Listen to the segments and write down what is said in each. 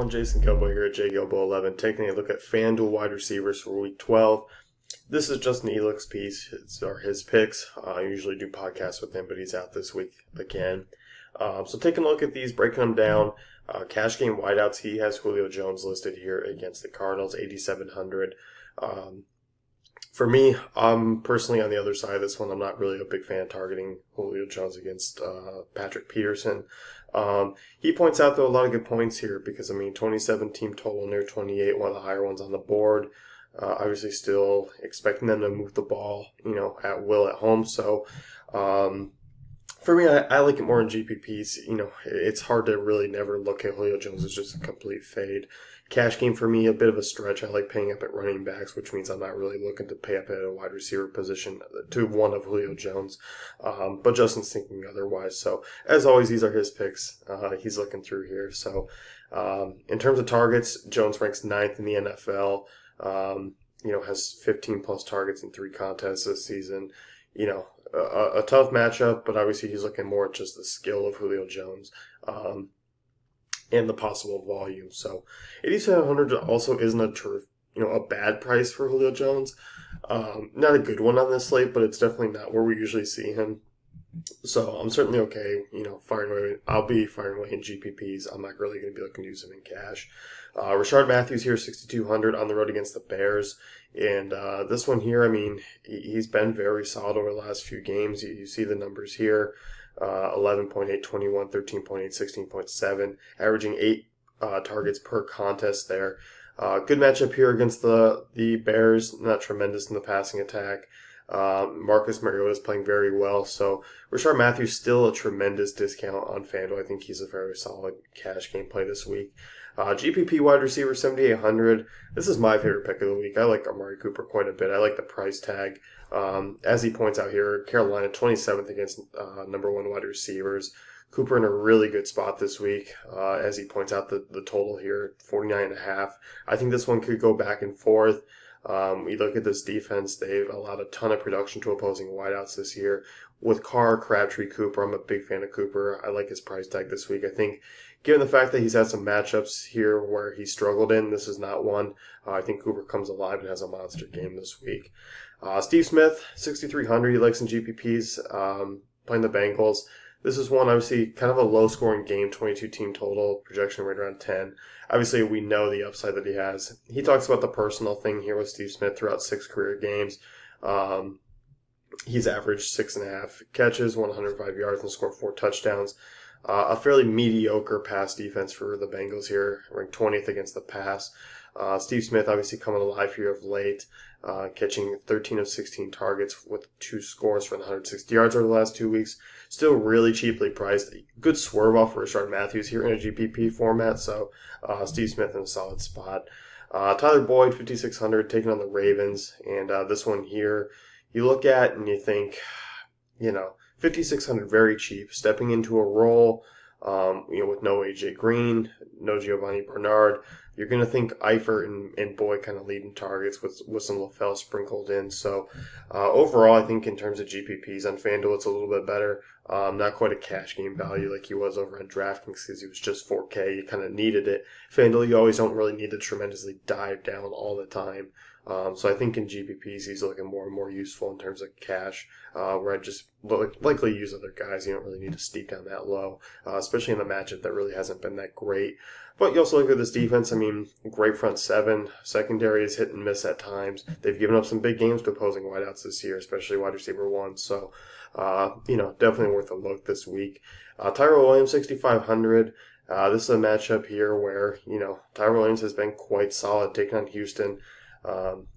everyone, Jason Gilbo here at JGilbo11, taking a look at FanDuel wide receivers for Week 12. This is just an Elix piece, or his picks. I usually do podcasts with him, but he's out this week again. So taking a look at these, breaking them down. Cash game wideouts, he has Julio Jones listed here against the Cardinals, 8,700. For me, I'm personally on the other side of this one. I'm not really a big fan targeting Julio Jones against Patrick Peterson. He points out, though, a lot of good points here because, 27 team total near 28, one of the higher ones on the board. Obviously still expecting them to move the ball, at will at home. So, for me, I like it more in GPPs. It's hard to really never look at Julio Jones as just a complete fade. Cash game for me, a bit of a stretch. I like paying up at running backs, which means I'm not really looking to pay up at a wide receiver position to one of Julio Jones. But Justin's thinking otherwise. So, as always, these are his picks. He's looking through here. So, in terms of targets, Jones ranks 9th in the NFL. Has 15 plus targets in 3 contests this season. A tough matchup, but obviously he's looking more at just the skill of Julio Jones and the possible volume. So 8,700 also isn't a bad price for Julio Jones. Not a good one on this slate, but it's definitely not where we usually see him. So I'm certainly okay, firing away. I'll be firing away in GPPs. I'm not really going to be looking to use him in cash. Rashard Matthews here, 6,200 on the road against the Bears. And this one here, he's been very solid over the last few games. You see the numbers here, 11.8, 21, 13.8, 16.7, averaging 8 targets per contest there. Good matchup here against the Bears, not tremendous in the passing attack. Marcus Mariota is playing very well, so Rashard Matthews still a tremendous discount on FanDuel. I think he's a very solid cash game play this week. GPP wide receiver 7,800. This is my favorite pick of the week. I like Amari Cooper quite a bit. I like the price tag. As he points out here, Carolina 27th against number 1 wide receivers. Cooper in a really good spot this week. As he points out, the total here, 49.5. I think this one could go back and forth. We look at this defense, they've allowed a ton of production to opposing wideouts this year. With Carr, Crabtree, Cooper, I'm a big fan of Cooper. I like his price tag this week. I think, given the fact that he's had some matchups here where he struggled in, this is not one. I think Cooper comes alive and has a monster game this week. Steve Smith, 6,300. He likes some GPPs, playing the Bengals. This is one, obviously, kind of a low-scoring game, 22 team total, projection right around 10. Obviously, we know the upside that he has. He talks about the personal thing here with Steve Smith throughout 6 career games. He's averaged 6.5 catches, 105 yards, and scored 4 touchdowns. A fairly mediocre pass defense for the Bengals here, ranked 20th against the pass. Steve Smith obviously coming alive here of late, catching 13 of 16 targets with 2 scores for 160 yards over the last 2 weeks. Still really cheaply priced. Good swerve off for Rashard Matthews here in a GPP format, so Steve Smith in a solid spot. Tyler Boyd, 5,600, taking on the Ravens, and this one here, you look at and you think, 5,600, very cheap, stepping into a role, with no A.J. Green, no Giovanni Bernard. You're going to think Eifert and Boyd kind of leading targets with some LaFell sprinkled in. So overall, I think in terms of GPPs on FanDuel, it's a little bit better. Not quite a cash game value like he was over on DraftKings because he was just 4K. You kind of needed it. FanDuel, you always don't really need to tremendously dive down all the time. So I think in GPPs, he's looking more and more useful in terms of cash, where I just likely use other guys. You don't really need to steep down that low, especially in a matchup that really hasn't been that great. But you also look at this defense. Great front 7. Secondary is hit and miss at times. They've given up some big games to opposing wideouts this year, especially wide receiver 1. So, definitely worth a look this week. Tyrell Williams, 6,500. This is a matchup here where, Tyrell Williams has been quite solid taking on Houston. Don't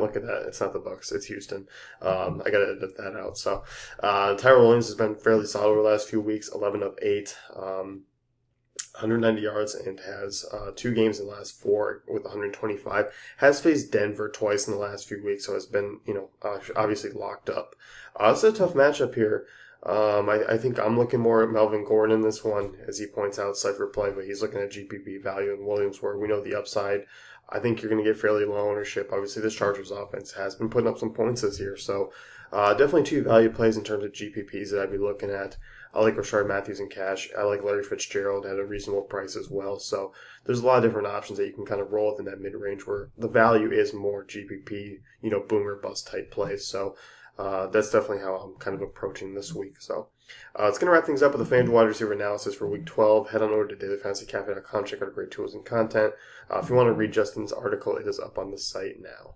look at that. It's not the Bucs. It's Houston. I got to edit that out. So, Tyrell Williams has been fairly solid over the last few weeks, 11 of 8. 190 yards and has 2 games in the last 4 with 125. Has faced Denver twice in the last few weeks, so has been, obviously locked up. It's a tough matchup here. I think I'm looking more at Melvin Gordon in this one, as he points out, Cypher play, but he's looking at GPP value in Williams, where we know the upside. I think you're going to get fairly low ownership. Obviously, this Chargers offense has been putting up some points this year, so definitely 2 value plays in terms of GPPs that I'd be looking at. I like Rashard Matthews in cash. I like Larry Fitzgerald at a reasonable price as well. So there's a lot of different options that you can kind of roll within that mid-range where the value is more GPP, boomer bust type plays. So that's definitely how I'm kind of approaching this week. So it's going to wrap things up with the FanDuel wide receiver analysis for Week 12. Head on over to dailyfantasycafe.com, check out our great tools and content. If you want to read Justin's article, it is up on the site now.